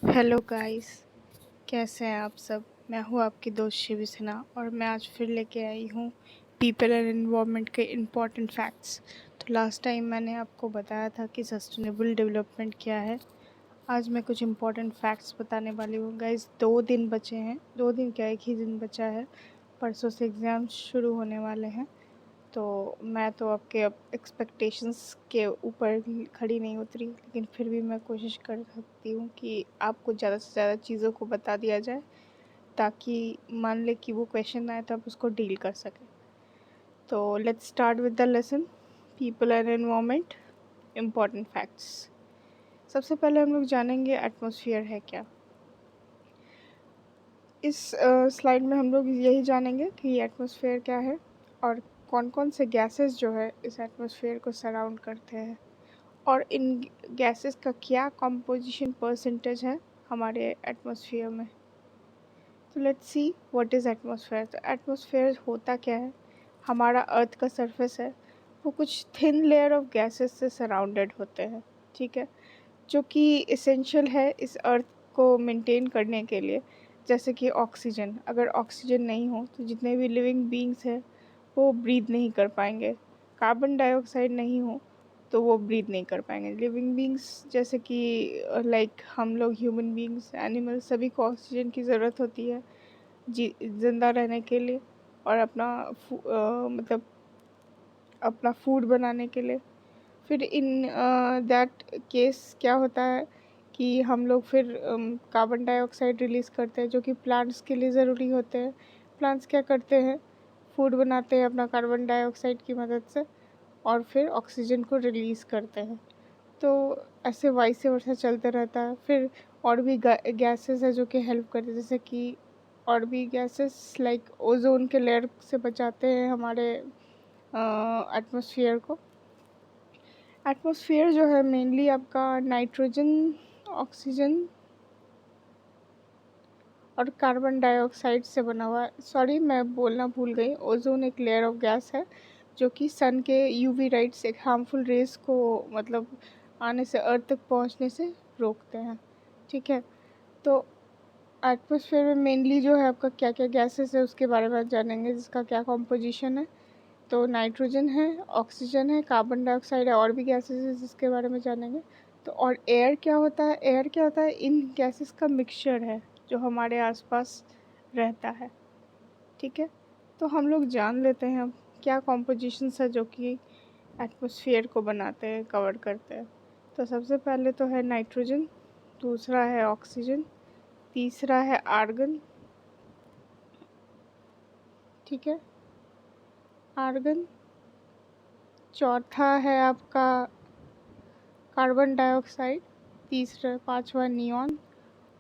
Hello guys. कैसे हैं आप सब। मैं हूँ आपकी दोस्त शिवी सिन्हा और मैं आज फिर लेके आई हूँ पीपल एंड एनवायरनमेंट के इम्पॉर्टेंट फैक्ट्स। तो लास्ट टाइम मैंने आपको बताया था कि सस्टेनेबल डेवलपमेंट क्या है। आज मैं कुछ इम्पॉर्टेंट फैक्ट्स बताने वाली हूँ गाइस। 2 दिन बचे हैं, 2 दिन क्या, एक ही दिन बचा है। परसों से एग्ज़ाम शुरू होने वाले हैं। तो मैं तो आपके अब एक्सपेक्टेशंस के ऊपर खड़ी नहीं उतरी, लेकिन फिर भी मैं कोशिश कर सकती हूँ कि आपको ज़्यादा से ज़्यादा चीज़ों को बता दिया जाए, ताकि मान लें कि वो क्वेश्चन आए तो आप उसको डील कर सकें। तो let's start with the lesson, people and environment, important facts. सबसे पहले हम लोग जानेंगे एटमॉस्फेयर है क्या। इस स्लाइड में हम लोग यही जानेंगे कि एटमॉस्फेयर क्या है और कौन कौन से गैसेस जो है इस एटमॉस्फेयर को सराउंड करते हैं, और इन गैसेस का क्या कंपोजिशन परसेंटेज है हमारे एटमॉस्फेयर में। तो let's see what is atmosphere. तो एटमॉस्फेयर होता क्या है, हमारा अर्थ का सरफेस है, वो कुछ थिन लेयर ऑफ गैसेस से सराउंडेड होते हैं, ठीक है, जो कि इसेंशियल है इस अर्थ को मेंटेन करने के लिए। जैसे कि ऑक्सीजन, अगर ऑक्सीजन नहीं हो तो जितने भी लिविंग बींग्स हैं वो ब्रीथ नहीं कर पाएंगे। कार्बन डाइऑक्साइड नहीं हो तो वो ब्रीथ नहीं कर पाएंगे। लिविंग बींग्स जैसे कि लाइक हम लोग, ह्यूमन बींग्स, एनिमल्स, सभी को ऑक्सीजन की ज़रूरत होती है जी ज़िंदा रहने के लिए, और मतलब अपना फूड बनाने के लिए। फिर इन दैट केस क्या होता है कि हम लोग फिर कार्बन डाइऑक्साइड रिलीज़ करते हैं, जो कि प्लांट्स के लिए ज़रूरी होते हैं। प्लांट्स क्या करते हैं, फूड बनाते हैं अपना कार्बन डाइऑक्साइड की मदद से, और फिर ऑक्सीजन को रिलीज़ करते हैं। तो ऐसे वाइस वर्सा चलते रहता है। फिर और भी गैसेस है जो कि हेल्प करते हैं, जैसे कि और भी गैसेस लाइक ओजोन के लेयर से बचाते हैं हमारे एटमॉस्फेयर को। एटमॉस्फेयर जो है मेनली आपका नाइट्रोजन, ऑक्सीजन और कार्बन डाइऑक्साइड से बना हुआ है। सॉरी, मैं बोलना भूल गई, ओजोन एक लेयर ऑफ गैस है जो कि सन के यूवी राइट्स, एक हार्मफुल रेज को मतलब आने से, अर्थ तक पहुंचने से रोकते हैं, ठीक है। तो एटमॉस्फेयर में मेनली जो है आपका क्या क्या गैसेस है उसके बारे में जानेंगे, जिसका क्या कॉम्पोजिशन है। तो नाइट्रोजन है, ऑक्सीजन है, कार्बन डाइऑक्साइड है, और भी गैसेस है जिसके बारे में जानेंगे। तो और एयर क्या होता है, एयर क्या होता है, इन गैसेस का मिक्सचर है जो हमारे आसपास रहता है, ठीक है। तो हम लोग जान लेते हैं अब क्या कॉम्पोजिशंस है जो कि एटमॉस्फेयर को बनाते हैं, कवर करते हैं। तो सबसे पहले तो है नाइट्रोजन, दूसरा है ऑक्सीजन, तीसरा है आर्गन, ठीक है, आर्गन, चौथा है आपका कार्बन डाइऑक्साइड, तीसरा पांचवा नियॉन,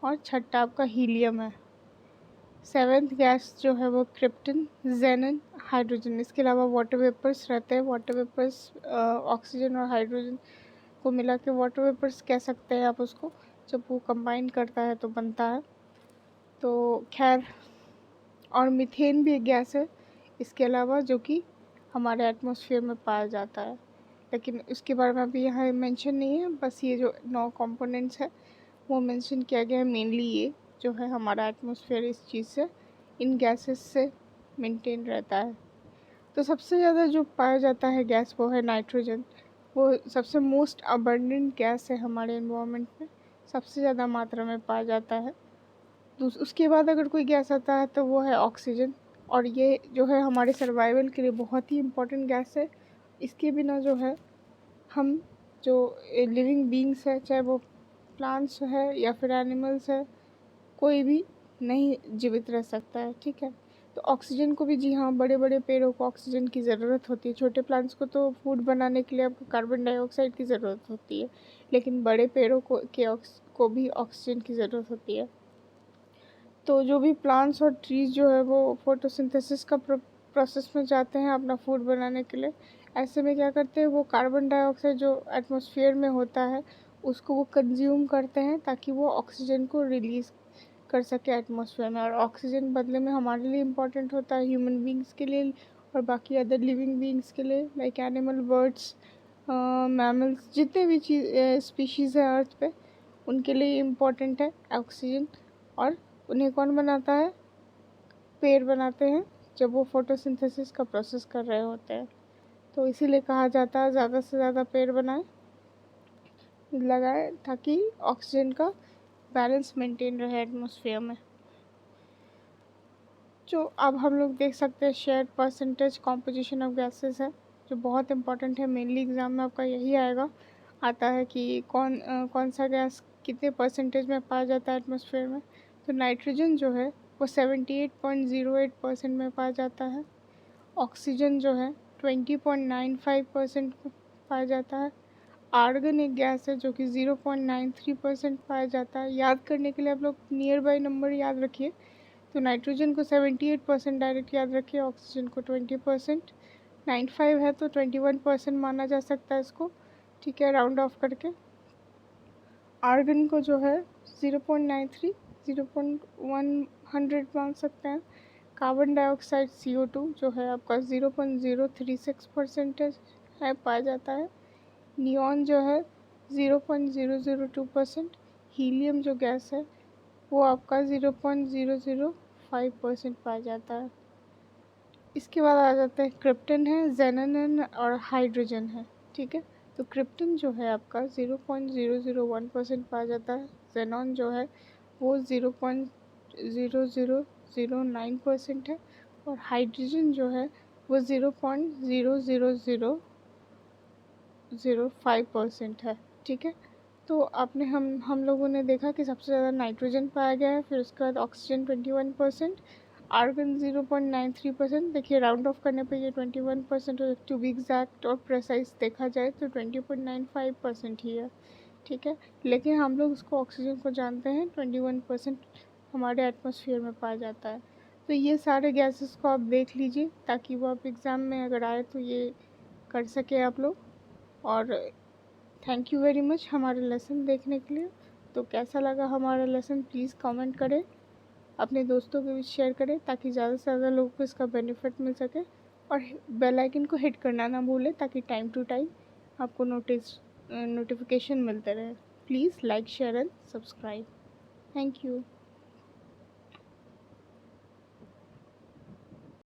और छठा आपका हीलियम है। सेवेंथ गैस जो है वो क्रिप्टन, जेनन, हाइड्रोजन। इसके अलावा वाटर वेपर्स रहते हैं। वाटर वेपर्स ऑक्सीजन और हाइड्रोजन को मिला के वाटर वेपर्स कह सकते हैं आप उसको, जब वो कंबाइन करता है तो बनता है। तो खैर, और मीथेन भी एक गैस है इसके अलावा, जो कि हमारे एटमॉस्फेयर में पाया जाता है, लेकिन उसके बारे में अभी यहाँ मेंशन नहीं है। बस ये जो 9 कंपोनेंट्स है वो मेंशन किया गया है। मेनली ये जो है हमारा एटमॉस्फेयर इस चीज़ से, इन गैसेस से मेंटेन रहता है। तो सबसे ज़्यादा जो पाया जाता है गैस वो है नाइट्रोजन। वो सबसे मोस्ट अबंडेंट गैस है हमारे एनवायरनमेंट में, सबसे ज़्यादा मात्रा में पाया जाता है। उसके बाद अगर कोई गैस आता है तो वो है ऑक्सीजन, और ये जो है हमारे सर्वाइवल के लिए बहुत ही इम्पोर्टेंट गैस है। इसके बिना जो है हम, जो लिविंग बींग्स है, चाहे वो प्लांट्स है या फिर एनिमल्स है, कोई भी नहीं जीवित रह सकता है, ठीक है। तो ऑक्सीजन को भी, जी हाँ, बड़े बड़े पेड़ों को ऑक्सीजन की ज़रूरत होती है। छोटे प्लांट्स को तो फूड बनाने के लिए आपको कार्बन डाइऑक्साइड की ज़रूरत होती है, लेकिन बड़े पेड़ों को भी ऑक्सीजन की ज़रूरत होती है। तो जो भी प्लांट्स और ट्रीज जो है वो फोटोसिंथेसिस का प्रोसेस में जाते हैं अपना फूड बनाने के लिए। ऐसे में क्या करते हैं, वो कार्बन डाइऑक्साइड जो एटमॉस्फेयर में होता है उसको वो कंज्यूम करते हैं, ताकि वो ऑक्सीजन को रिलीज़ कर सके एटमॉस्फेयर में। और ऑक्सीजन बदले में हमारे लिए इम्पॉर्टेंट होता है, ह्यूमन बींग्स के लिए और बाकी अदर लिविंग बींग्स के लिए, लाइक एनिमल, बर्ड्स, मैमल्स, जितने भी चीज़ स्पीशीज़ हैं अर्थ पे, उनके लिए इम्पोर्टेंट है ऑक्सीजन। और उन्हें कौन बनाता है? पेड़ बनाते हैं जब वो फोटोसिंथेसिस का प्रोसेस कर रहे होते हैं। तो इसीलिए कहा जाता है ज़्यादा से ज़्यादा पेड़ लगाएं ताकि ऑक्सीजन का बैलेंस मेंटेन रहे एटमॉस्फेयर में। जो अब हम लोग देख सकते हैं shared percentage composition of gases है, जो बहुत इंपॉर्टेंट है। मेनली एग्ज़ाम में आपका यही आता है कि कौन सा गैस कितने परसेंटेज में पाया जाता है एटमॉस्फेयर में। तो नाइट्रोजन जो है वो 78.08% में पाया जाता है। ऑक्सीजन जो है 20.95% पाया जाता है। आर्गन एक गैस है जो कि 0.93% पाया जाता है। याद करने के लिए आप लोग नियर बाई नंबर याद रखिए। तो नाइट्रोजन को 78% डायरेक्ट याद रखिए, ऑक्सीजन को 20%, 95 है तो 21% माना जा सकता है इसको, ठीक है, राउंड ऑफ करके। आर्गन को जो है 0.93, 0.100 मान सकते हैं। कार्बन डाइऑक्साइड CO2 जो है आपका 0.036% है, पाया जाता है। नियॉन जो है 0.002%। हीलियम जो गैस है वो आपका 0.005% पाया जाता है। इसके बाद आ जाते हैं क्रिप्टन है, जेनन और हाइड्रोजन है, ठीक है। तो क्रिप्टन जो है आपका 0.001% पाया जाता है। जेनॉन जो है वो 0.0009% है। और हाइड्रोजन जो है वो 0.00005% है, ठीक है। तो आपने हम लोगों ने देखा कि सबसे ज़्यादा नाइट्रोजन पाया गया है, फिर उसके बाद ऑक्सीजन 21%, आर्गन 0.93%। देखिए राउंड ऑफ करने पे ये 21% और टू बी एग्जैक्ट और प्रेसाइज देखा जाए तो 20.95% ही है, ठीक है। लेकिन हम लोग उसको ऑक्सीजन को जानते हैं 21% हमारे एटमॉस्फेयर में पाया जाता है। तो ये सारे गैसेस को आप देख लीजिए ताकि वो आप एग्ज़ाम में अगर आए तो ये कर सके आप लोग। और थैंक यू वेरी मच हमारा लेसन देखने के लिए। तो कैसा लगा हमारा लेसन प्लीज़ कमेंट करें, अपने दोस्तों के बीच शेयर करें ताकि ज़्यादा से ज़्यादा लोगों को इसका बेनिफिट मिल सके। और बेल आइकन को हिट करना ना भूलें ताकि टाइम टू टाइम आपको नोटिफिकेशन मिलते रहे। Please like share and subscribe. Thank you.